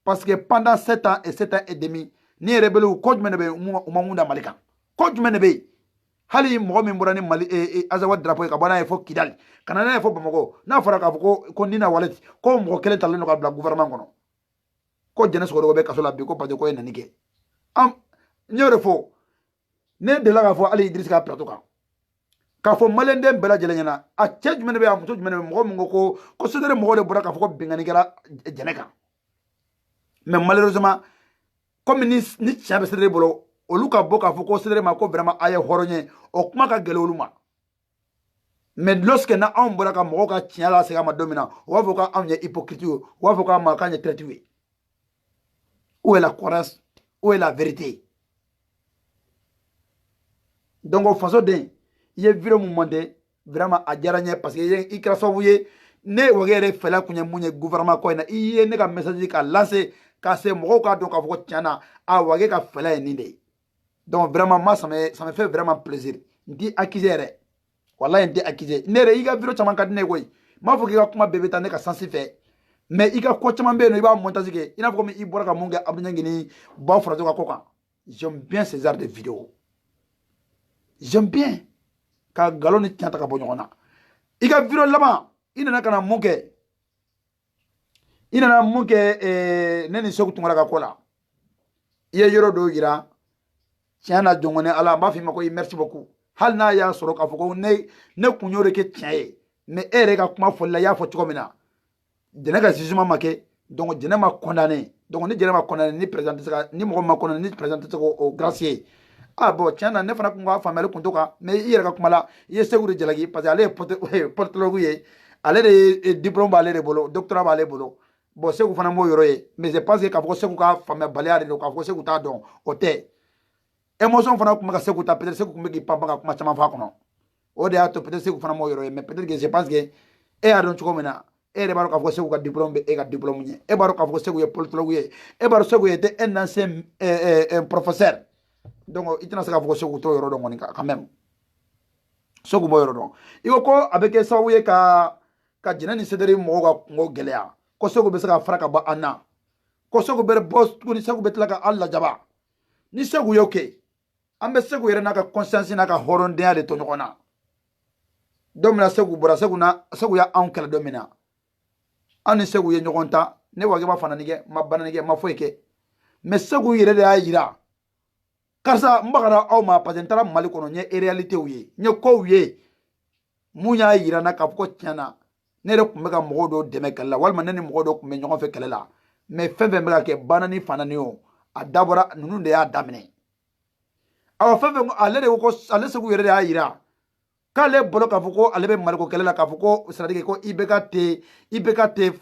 parce que pendant 7 ans et 7 ans et demi ni rebelle ko jumɛn de bɛ yen u ma mun da Mali kan ko jumɛn de bɛ yen hali mɔgɔ min bɔra ni Mali Azawa drapeau ye ka bɔ n'a ye fɔ Kidali ka na n'a ye fɔ Bamako n'a fɔra k'a fɔ ko Nina Wallet ko mɔgɔ kelen talen don ka bila gouvernement kɔnɔ ko Jɛnɛ Sogoro bɛ kaso la bi ko parce que ko ye nani kɛ n y'o de fɔ ne delila k'a fɔ hali Idrissa ka plateau kan k'a fɔ maliyɛnden bɛɛ lajɛlen ɲɛna a cɛ jumɛn de bɛ yen a muso jumɛn de bɛ yen mɔgɔ min ko CDR mɔgɔ de bɔra k'a fɔ ko bingani kɛra Jɛnɛ kan mais malheureusement comme ni tiɲɛ bɛ CDR bolo olu ka bɔ k'a fɔ ko CDR ma ko vraiment a ye hɔrɔn ye o kuma ka gɛlɛn olu ma mais lorsque na anw bɔra ka mɔgɔw ka tiɲɛ la segin a ma don min na u b'a fɔ k'anw ye hypocrite ye u b'a fɔ k'an ye traître ye où est la cohérence où est la vérité donc faso den i ye vidéo mun monté vraiment a diyara n ye parce que i kɛra sababu ye ne wage yɛrɛ fɛla kun ye mun ye gouvernement ko in na i ye ne ka message ka lancer ka se mɔgɔw k'a dɔn k'a fɔ ko tiɲɛ na a wage ka fɛla ye nin de ye donc vraiment moi ça me fait vraiment plaisir n t'i accuser yɛrɛ wallahi n t'i accuser ne yɛrɛ i ka vidéo caman ka di ne ye koyi n m'a fɔ k'i ka kuma bɛɛ bɛ taa ne ka sens fɛ mais i ka ko caman bɛ yen nɔ i b'a montage kɛ i n'a fɔ komi i bɔra ka mun kɛ Abdou Niang ni Ba Farajo ka ko kan j'aime bien ces genres de vidéos j'aime bien ka galon ni tiɲɛ ta ka bɔ ɲɔgɔn na i ka vidéo laban i nana ka na mun kɛ ne ni Seku Tunkara ka ko la i ye yɔrɔ dɔw yira tiɲɛ na jɔngɔnɛ ala n b'a f'i ma ko merci beaucoup hali n'a y'a sɔrɔ k'a fɔ ko ne kun y'o de kɛ tiɲɛ ye mais e yɛrɛ ka kuma fɔli la i y'a fɔ cogo min na Jɛnɛ ka jugement ma kɛ donc Jɛnɛ ma condamné donc ni Jɛnɛ ma condamné ni président tɛ se ka ni mɔgɔ ma condamné ni président tɛ se k'o gracier bon tiɲɛ na ne fana kun ka faamuyali kun t'o kan mais i yɛrɛ ka kuma la i ye Seku de jalaki parce que ale ye politologue ye ale de ye diplôme b'ale de bolo doctorat b'ale bolo bon Seku fana m'o yɔrɔ ye mais je pense que k'a fɔ ko Seku ka faamuyabaliya de don k'a fɔ ko Seku t'a dɔn o tɛ émotion fana kun bɛ ka Seku ta peut-être Seku kun bɛ k'i panpan ka kuma caman f'a kɔnɔ o de y'a to peut-être Seku fana m'o yɔrɔ ye mais peut-être que je pense que e y'a dɔn cogo min na e yɛrɛ b'a dɔn k'a fɔ ko Seku ka diplôme bɛ e ka diplôme ɲɛ e b'a dɔn k'a fɔ ko Seku ye politologue ye e b'a dɔn Seku était un ancien professeur donc i tɛna se k'a fɔ ko Seku t'o yɔrɔ dɔn kɔni quand même Seku b'o yɔrɔ dɔn i ko a bɛ kɛ sababu ye ka Jɛnɛ ni CDR mɔgɔw ka kungo gɛlɛya ko Seku bɛ se ka fara ka bɔ an na ko Seku bɛ bɔ tuguni Seku bɛ tila ka an lajaba ni Seku y'o kɛ an bɛ Seku yɛrɛ n'a ka conscience n'a ka hɔrɔndenya de to ɲɔgɔn na don min na Seku bɔra Seku y'anw kɛlɛ don min na an ni Seku ye ɲɔgɔn ta ne wage ma fanani kɛ ma banani kɛ ma foyi kɛ mais Seku yɛrɛ de y'a yira karisa mbagara aw ma parce que ntara mali kono nye réalité ouye nye ko ouye munya yira na ka ko tiana ne re kumbe ka mogo do deme kala walma ne ni mogo do kumbe nyogon fe kala mais fenfe mbega ke banani fanani o adabora nunu de ya damine aw fenfe ale de ko ale segu yere ya yira kale bolo ka fuko ale be mali ko kala ka fuko c'est-à-dire ko ibeka te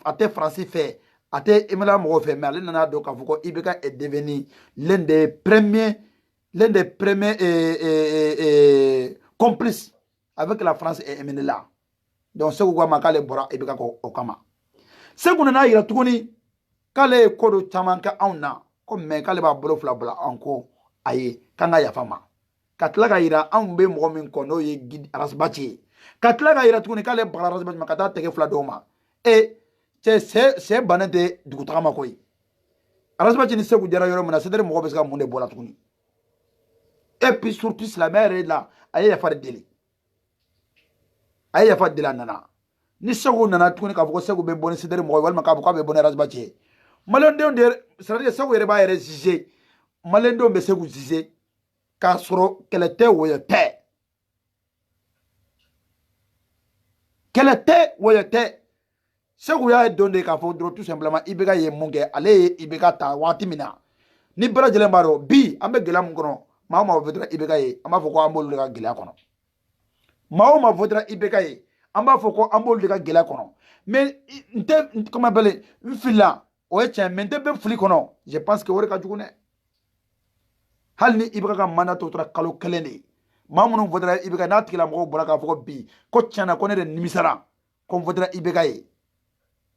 ate français fait ate emela mogo fait mais ale nana do ka fuko ibeka est devenu l'un des premiers complices avec la France et Emenela. Donc, ce que Makale Bora et Bekako Okama. Ce qu'on a eu à Touni, Kale Kodo Tamanka Auna, comme Mekaleba Boloflabla Anko, Aye, Kangaya Fama. Katlaga ira Ambe Momin Kono ye guide Rasbati. Katlaga ira Touni Kale Barasbat Makata Teke Fladoma. Et c'est Banade du Tramakoi. Rasbati ne se vous dira Yoromana, c'est de Mobeska Monde Bolatuni. Et puis surtout, la mère est là, Aye a fait des délits. Aye ya fadila nana ni sago nana tukuni ka foko sago be boni sidere mo wal maka ko be boni rasbache malendo de c'est-à-dire sago yere ba yere jije malendo be sago jije ka soro kelete woyete sago ya donde ka fo dro tout simplement ibega ye munge ale ibega ta wati mina ni bara jele mbaro bi ambe gela mun kono mama vedra ibega ye ama foko ambol ga gela kono ma vaudra ibekaye amba foko ambol de ka gela kono mais comment appeler fila o etien mente be fli kono je pense que wore ka jugune halni ibeka ka mana to tra kalo kelene mamunu vaudra ibeka na tikila mo bora ka foko bi ko tiana ko ne de nimisara ko vaudra ibekaye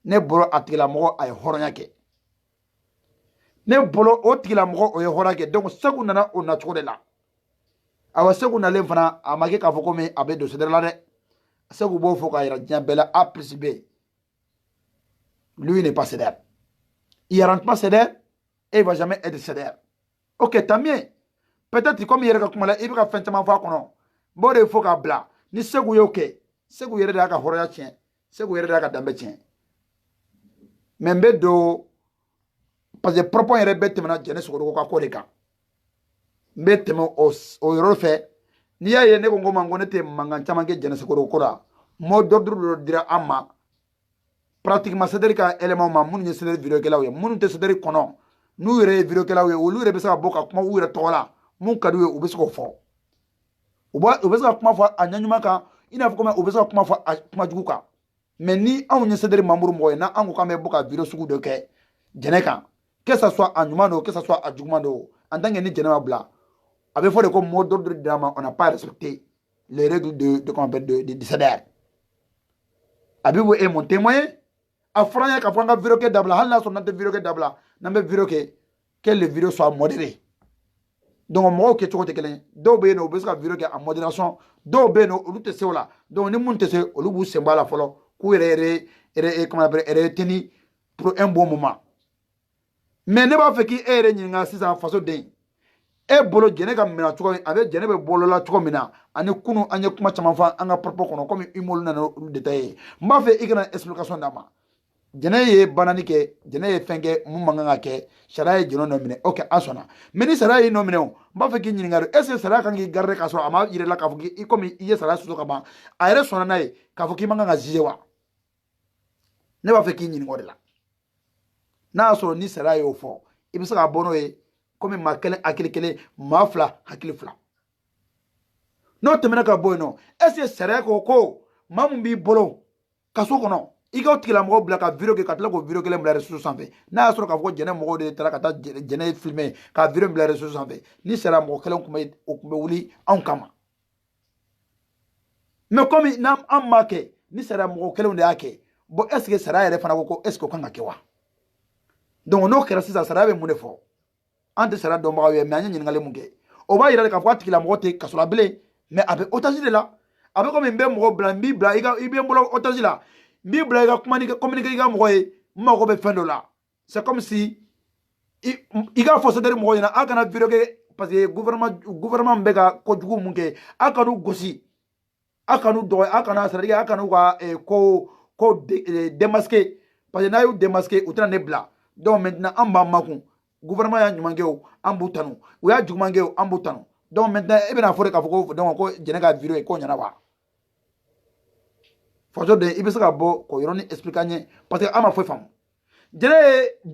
ne boro atikila mo ay horonya ke ne bolo o tikila mo o ye horake donc sagu nana o na chode la awa segu na lefana amake ka foko me abe do cedera la de segu bo foka ira diabela A plus B lui n'est pas cédère il rentre pas cédère et il va jamais être cédère ok tant mieux peut-être comme il ka kumala ibika fentama fa kono bo de foka bla ni segu yoke segu yere da ka horoya tien segu yere da ka dambe tien membe do parce que propos yere bette mena jene sego ko ko de kan mbetemo o yoro fe ni ya ye ne ko ngoma ngone te mangan chamange jene sekoro kora mo dordru dira amma pratiquement c'est-à-dire ka élément ma munu se vidéo kela we munu te c'est-à-dire kono nu yere vidéo kela we o lu yere be sa boka kuma u yere tola mun kadu we o be so fo o be sa kuma fo anyanyuma ka ina fo kuma o be sa kuma fo kuma juguka mais ni an nye c'est-à-dire mamuru mo na an ko ka me boka vidéo sugu de ke jene kan que ça soit anyumano que ça soit ajugumando en tant que ni jene ma bla avec faut comme mot d'ordre de drama, on n'a pas respecté les règles de CEDER. Abi vous est mon témoin. A franya ka franga viroke dabla hal na sonante viroke dabla nambe viroke que les vidéos soient modérées. Donc mo ke choko te kelen do be no beska viroke en modération do be no lu te seola donc ni mun te se olu bu sembala folo ku ere comment appeler ere teni pour un bon moment. Mais ne ba fait ki ere nyinga sisa façon de e bolo jene ka mina chuko avec jene be bolo la chuko mina ani kunu anye kuma chama fa anga propos kono comme imol na no détail mba fe igna explication dama jene ye banani ke jene ye fenge mu manga ke shara ye jeno no mine OK asona meni shara ye no mine mba fe ki nyinga est ce shara kan gi garre ka so ama ire la ka fuki comme iye shara so ka ba ayre sona nay ka fuki manga zijewa ne ba fe ki nyinga de la na so ni shara ye ofo ibisa ka bono ye comme ma kele akili kele ma fla hakili fla no temena ka boy no est-ce sere ko mamu bi bolo kaso kono iga otikila mo bla ka video ke katla ko video ke le mla resu sanfe na asro ka fo jene mo de tara kata jene filmer ka video mla resu sanfe ni sera mo kele ko me wuli an kama mais comme nam amake ni sera mo kele nde yake bo est-ce que sera yere fana ko est-ce que ko ngake wa donc no kera sisa sera be mu ne fo ante sera do mbawe me anya nyingale munge o ba ira ka fati kila mote kasola bele mais avec otaji de là avec comme mbe mo blanc bi bla iga ibe mbolo otaji là bi bla iga communiquer iga mo e mo ko be fendo là c'est comme si iga fo cedere mo ina aka na video ke parce que gouvernement mbega ko jugu munge aka nu gosi aka nu do aka na sera aka nu ka ko démasquer parce que na yo démasquer outra ne bla donc maintenant en ba makun gouvernement y'a ɲuman kɛ o an b'u tanu u y'a juguman kɛ o an b'u tanu donc maintenant e bɛna fɔ de k'a fɔ ko donc ko jɛnɛ ka vidéo ye ko ɲɛna wa faso de i bɛ se ka bɔ k'o yɔrɔnin expliquer an ɲɛ parce que an ma foyi faamu jɛnɛ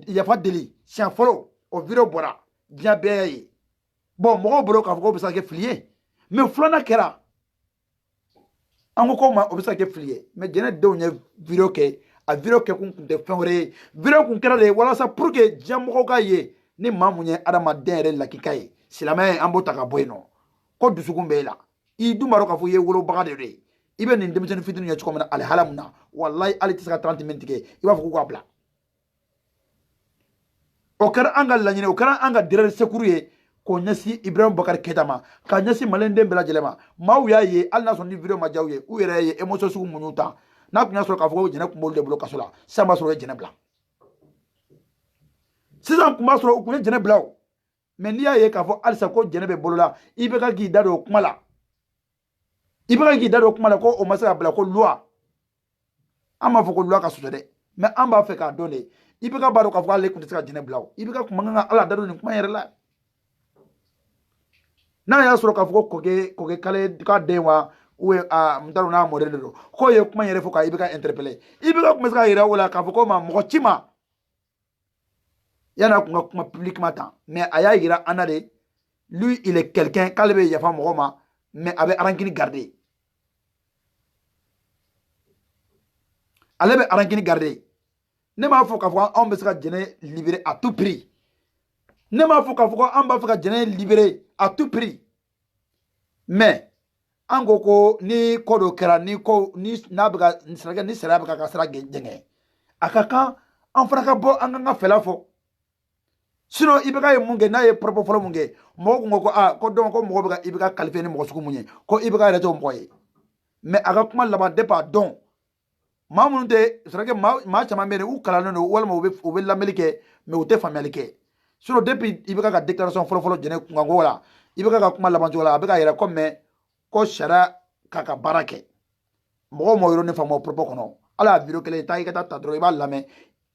ye yafa deli siɲɛ fɔlɔ o vidéo bɔra diɲɛ bɛɛ y'a ye bon mɔgɔw bolo k'a fɔ ko o bɛ se ka kɛ fili ye mais filanan kɛra an ko ma o bɛ se ka kɛ fili ye mais jɛnɛ denw ye vidéo kɛ a vidéo kɛ kun tɛ fɛn wɛrɛ ye vidéo kun kɛra de walasa pour que diɲɛ mɔgɔw ka ye ni maa mun ye adamaden yɛrɛ lakika ye silamɛ an b'o ta ka bɔ yen nɔ ko dusukun b'e la i dun b'a dɔn k'a fɔ i ye wolobaga de ye i bɛ nin denmisɛnnin fitinin ye cogo min na alihala mun na walayi hali tɛ se ka 30 minutes kɛ i b'a fɔ k'u k'a bila o kɛra an ka laɲini o kɛra an ka direct secours ye k'o ɲɛsin Ibrahim Boubacar Keïta ma k'a ɲɛsin maliyɛnden bɛɛ lajɛlen ma maaw y'a ye hali n'a sɔrɔ ni vidéo ma diya u ye u yɛrɛ ye émotion sugu mun y'u ta n'a tun y'a sɔrɔ k'a fɔ ko jɛnɛ tun b'olu de bolo kaso la sisan b'a sɔrɔ u ye jɛnɛ bila sisan tun b'a sɔrɔ u tun ye jɛnɛ bila o mais n'i y'a ye k'a fɔ halisa ko jɛnɛ bɛ bolo la i bɛ ka k'i da don o kuma la i bɛ ka k'i da don o kuma la ko o ma se ka bila ko loi an b'a fɔ ko loi ka sɔsɔ dɛ mais an b'a fɛ k'a dɔn de i bɛ ka b'a dɔn k'a fɔ k'ale tun tɛ se ka jɛnɛ bila o i bɛ ka kuma kan ala da don nin kuma yɛrɛ la n'a y'a sɔrɔ k'a fɔ ko kɔkɛ k'ale k'a den wa ou n t'a dɔn n'a mɔden de don k'o ye kuma yɛrɛ fɔ k'a i bɛ ka interpeller i bɛ ka kuma se ka yira o la k'a fɔ ko mɔgɔ ci ma yana kun ka kuma publiquement tan mais a y'a yira an na de lui il est quelqu'un k'ale bɛ yafa mɔgɔ ma mais a bɛ rancune garder ale bɛ rancune garder ne m'a fɔ k'a fɔ anw bɛ se ka jɛnɛ libérer à tout prix ne m'a fɔ k'a fɔ ko an b'a fɛ ka jɛnɛ libérer à tout prix mais an ko ni ko dɔ kɛra ni n'a bɛ ka ni sariya bɛ ka sira jɛngɛ a ka kan an fana ka bɔ an kan ka fɛla fɔ sinon i bɛ ka ye mun kɛ n'a ye propos fɔlɔ mun kɛ mɔgɔw kun ko ko donc ko mɔgɔ bɛ ka i bɛ ka qualifier ni mɔgɔ sugu mun ye ko i bɛ ka yɛrɛ t'o mɔgɔ ye mais a ka kuma laban depuis a dɔn maa minnu tɛ c'est vrai que maa caman bɛ yen u kalannen don walima u bɛ lamɛnni kɛ mais u tɛ faamuyali kɛ sinon depuis i bɛ ka déclaration fɔlɔ jɛnɛ kunkanko la i bɛ ka kuma laban cogo la a bɛ ka yɛrɛ ko mais ko sariya k'a ka baara kɛ mɔgɔw m'o yɔrɔnin faamu o propos kɔnɔ hali a vidéo kelen i ka taa ta dɔrɔn i b'a lamɛn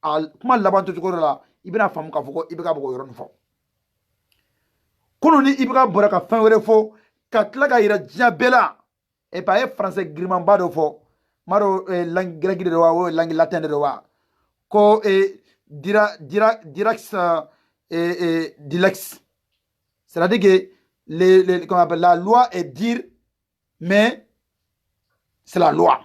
a kuma laban to cogo dɔ la i bɛna faamu k'a fɔ ko i bɛ ka bɔ o yɔrɔnin fɔ kunun ni i bɛ ka bɔra ka fɛn wɛrɛ fɔ ka tila ka yira diɲɛ bɛɛ la et puis a ye français girimanba dɔ fɔ m'a dɔn langue grecque de don wa ou langue latin de don wa ko dilex c'est-à-dire que qu'on appelle la loi est dire mais c'est la loi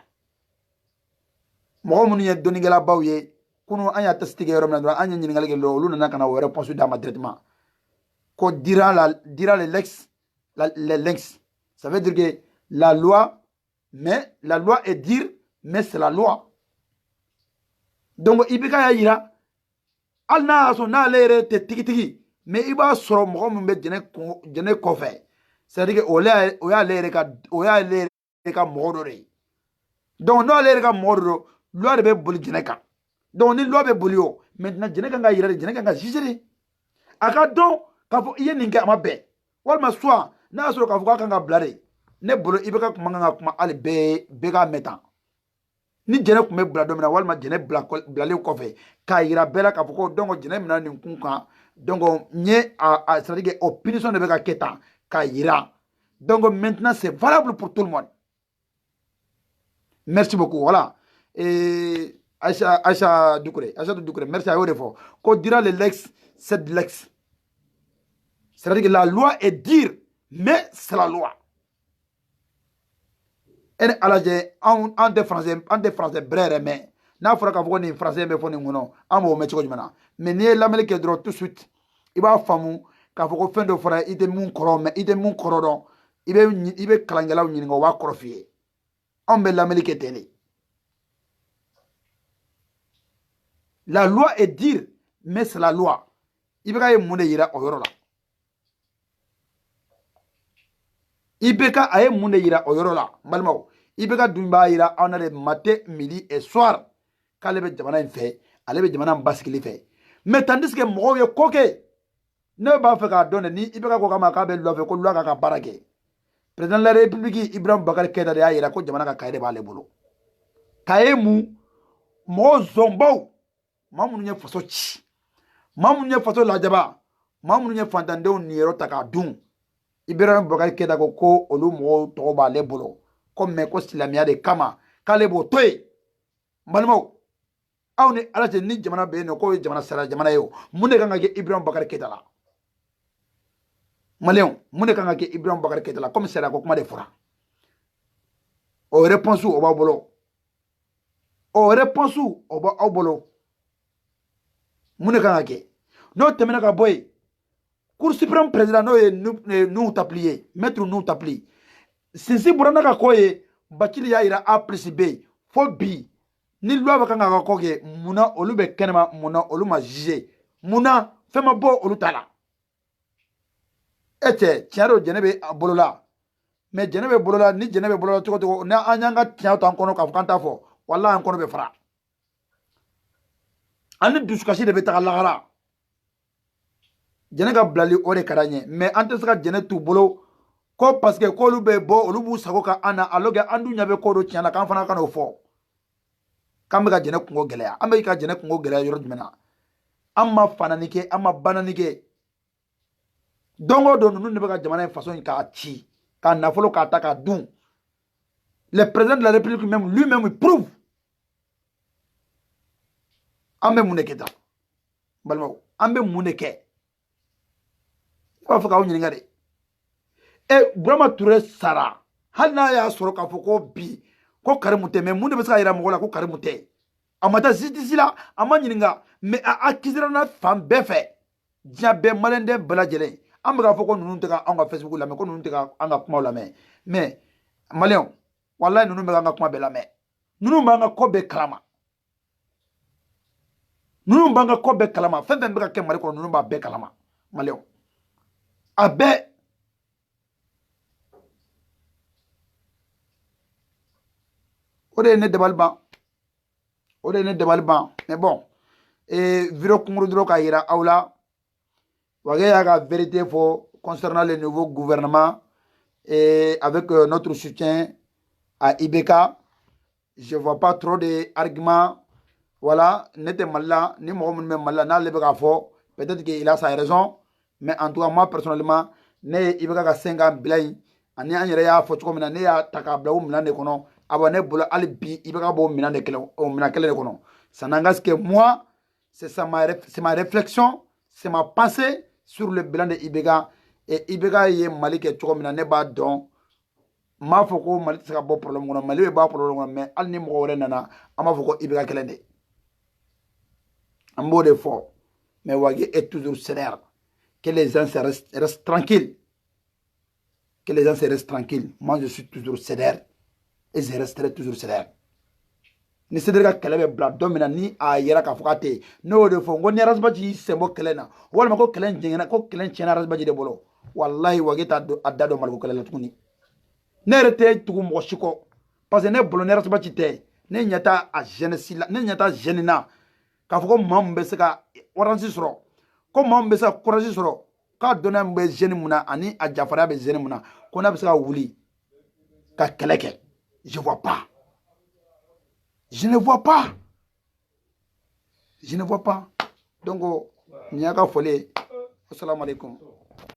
mɔgɔ minnu ye dɔnnikɛlabaw ye kunun an y'a test kɛ yɔrɔ min na dɔrɔn an ye ɲininkali kɛ dɔrɔn olu nana ka na o réponse d'a ma directement ko dira les lex ça veut dire que la loi mais la loi est dire mais c'est la loi donc i bɛ ka y'a yira hali n'a y'a sɔrɔ n'ale yɛrɛ tɛ tigitigi mais i b'a sɔrɔ mɔgɔ min bɛ jɛnɛ kɔfɛ c'est-à-dire que o y'ale yɛrɛ ka mɔgɔ dɔ de ye donc n'ale yɛrɛ ka mɔgɔ dɔ don loi de bɛ boli jɛnɛ kan donc ni loi bɛ boli o maintenant jɛnɛ kan ka yira de jɛnɛ kan ka juger de a ka dɔn k'a fɔ i ye nin kɛ a ma bɛn walima soit n'a y'a sɔrɔ k'a fɔ k'a kan ka bila de ne bolo i bɛ ka kuma kan ka kuma hali bɛɛ k'a mɛn tan ni jɛnɛ tun bɛ bila don min na walima jɛnɛ bilalen kɔfɛ k'a yira bɛɛ la k'a fɔ ko donc jɛnɛ mina nin kun kan donc n ye c'est-à-dire que o punition de bɛ ka kɛ tan k'a yira donc maintenant c'est valable pour tout le monde merci beaucoup voilà Aïcha Doucouré merci à y'o de fɔ ko dira le lex c'est lex c'est-à-dire que la loi est dire mais c'est la loi et alajɛ an tɛ français bɛrɛ yɛrɛ mɛn n'a fɔra k'a fɔ ko nin français bɛ fɔ nin kɔnɔ an b'o mɛn cogo jumɛn na mais n'i ye lamɛnni kɛ dɔrɔn tout de suite i b'a faamu k'a fɔ ko fɛn dɔ fɔra i tɛ mun kɔrɔ mɛn i tɛ mun kɔrɔ dɔn i bɛ kalankɛlaw ɲininka o b'a kɔrɔ f'i ye anw bɛ lamɛnni kɛ ten de la loi est dire mais c'est la loi i bɛ ka ye mun de yira o yɔrɔ la i bɛ ka a ye mun de yira o yɔrɔ la n balimaw i bɛ ka dun b'a yira aw na de matin midi et soir k'ale bɛ jamana in fɛ ale bɛ jamana in basigili fɛ mais tandis que mɔgɔw ye ko kɛ ne b'a fɛ k'a dɔn de ni i bɛ ka ko k'a ma k'a bɛ loi fɛ ko loi k'a ka baara kɛ président de la république Ibrahim Boubacar Keïta de y'a yira ko jamana ka cahier de b'ale bolo cahier mun mɔgɔw zɔnbaw maa minnu ye faso ci mamunye faso la jaba mamunye fantandenw ni yero ta ka dun Ibrahim Boubacar Keïta ko olu mo to ba le bolo ko me ko silamiya de kama kale bo toy malmo aw ni ala je ni jamana be no ko jamana sara jamana yo munde kan ke Ibrahim Boubacar Keïta la Malion munde kan ke Ibrahim Boubacar Keïta la comme sera ko kuma de fura o réponse o ba bolo o réponse o ba aw bolo munde kan ke no temena ka boy Cour suprême président no ye nous taplier maître nous tapli sinsi burana ka ko ye Bacili ya ira A plus B fo bi ni loi ba kan ka ko ke muna olu be kenema muna olu ma juger muna fema bo olu tala ete tiaro jenebe bolola mais jenebe bolola ni jenebe bolola to na anyanga tiao tan kono ka fukanta fo wallahi an kono be fara ani duskasi de be ta lagara jene ka blali o de karanye mais ante saka jene tu bolo ko parce que ko lu be bo olu bu sago ka ana aloge andu nyabe ko do tiana kan fana kan o fo kambe ka jene kungo geleya ambe ka jene kungo geleya yoro jumena amma fananike amma bananike dongo do nunu ne be ka jamana façon ka ti ka nafolo ka ta ka dun le président de la république même lui-même prouve ambe muneketa balmo ambe muneke fa ka woni ngare e Burama Touré sara hal na ya soro ka fo ko bi ko karimute me munde be sa ira mogola ko karimute amata justice la amanyinga me a akizira na fam befe diabe malende balajele amga fo ko nunu te ka anga Facebook la me ko nunu te ka anga kuma la me mais malion wallahi nunu me anga kuma be la me nunu mbanga ko be kalama nunu mbanga ko be kalama fembe be ka ke mari ko nunu ba be kalama malion abe ode ne debalban ode ne debalban mais bon et viro kunguru dro ka ira awla wage ya ga vérité fo concernant le nouveau gouvernement et avec notre soutien à Ibeka je vois pas trop de arguments voilà n'était mal là ni mo même mal là na le beka fo peut-être qu'il a sa raison mais en tout cas moi personnellement ne Ibeka ga 5 ans bilay ani anyere ya fo ko mina ne ya takabla o mina ne kono abone bolo alibi Ibeka bo mina de kele o mina kele kono ça n'engage que moi c'est ça c'est ma réflexion c'est ma pensée sur le bilan de Ibeka et Ibeka ye Mali ke ko mina ne ba don ma fo ko Mali saka bo problème kono Mali be ba problème kono mais al ni mo wore nana ama fo ko Ibeka kele de ambo de fort mais wagi est toujours sévère que les gens restent tranquilles que les gens se restent tranquilles moi je suis toujours sévère et je resterai toujours sévère ni sedere ka kɛlɛ bɛ bila don min na ni a yɛrɛ k'a fɔ k'a tɛ yen ne y'o de fɔ n ko ni arasibaji y'i sen bɔ kɛlɛ na walima ko kɛlɛ jɛngɛna ko kɛlɛ tiɲɛna arasibaji de bolo walahi wage t'a da dɔn maliko kɛlɛ la tuguni ne yɛrɛ tɛ tugu mɔgɔ si kɔ parce que ne bolo ni arasibaji tɛ ne ɲɛ t'a a jeunesse la ne ɲɛ t'a jeune na k'a fɔ ko maa min bɛ se ka orange sɔrɔ ko maa min bɛ se ka courage sɔrɔ k'a dɔnniya min bɛ jeune mun na ani a jafariya bɛ jeune mun na ko n'a bɛ se ka wuli ka kɛlɛ kɛ je vois pas. Je ne vois pas. Je ne vois pas. Donc, il y a qu'à folie. Assalamu alaikum.